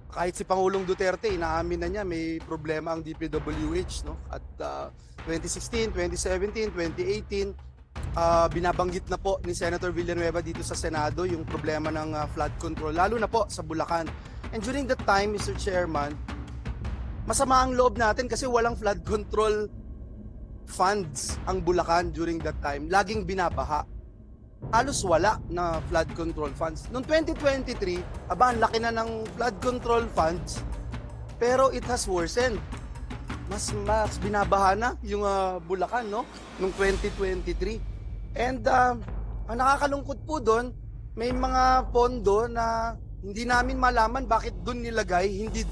Kahit si Pangulong Duterte, inaamin na niya may problema ang DPWH, no? At 2016, 2017, 2018, binabanggit na po ni Senator Villanueva dito sa Senado yung problema ng flood control, lalo na po sa Bulacan. And during that time, Mr. Chairman, masama ang loob natin kasi walang flood control funds ang Bulacan during that time. Laging binabaha. Halos wala na flood control funds. Noong 2023, ang laki na ng flood control funds, pero it has worsened. Mas binabaha na yung Bulacan, no? Noong 2023. And ang nakakalungkot po doon, may mga pondo na hindi namin malaman bakit doon nilagay, hindi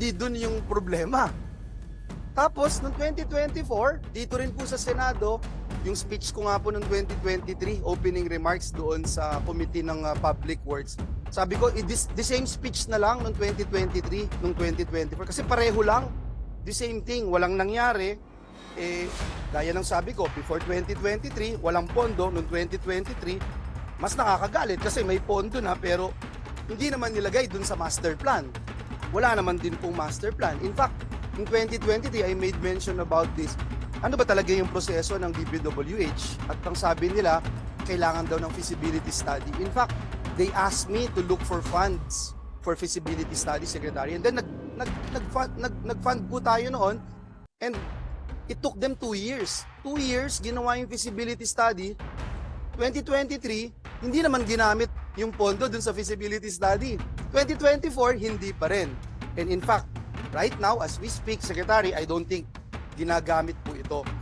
doon yung problema. Tapos, noong 2024, dito rin po sa Senado, yung speech ko nga po noong 2023, opening remarks doon sa Committee ng Public Works. Sabi ko, the same speech na lang noong 2023, noong 2024. Kasi pareho lang, the same thing, walang nangyari. Gaya ng sabi ko, before 2023, walang pondo. Noong 2023, mas nakakagalit kasi may pondo na pero hindi naman nilagay doon sa master plan. Wala naman din pong master plan. In fact, in 2023, I made mention about this. Ano ba talaga yung proseso ng DPWH? At ang sabi nila, kailangan daw ng feasibility study. In fact, they asked me to look for funds for feasibility study, Secretary. And then nag-fund po tayo noon. And it took them 2 years. 2 years, ginawa yung feasibility study. 2023, hindi naman ginamit yung pondo dun sa feasibility study. 2024, hindi pa rin. And in fact, right now, as we speak, Secretary, I don't think ginagamit po ito.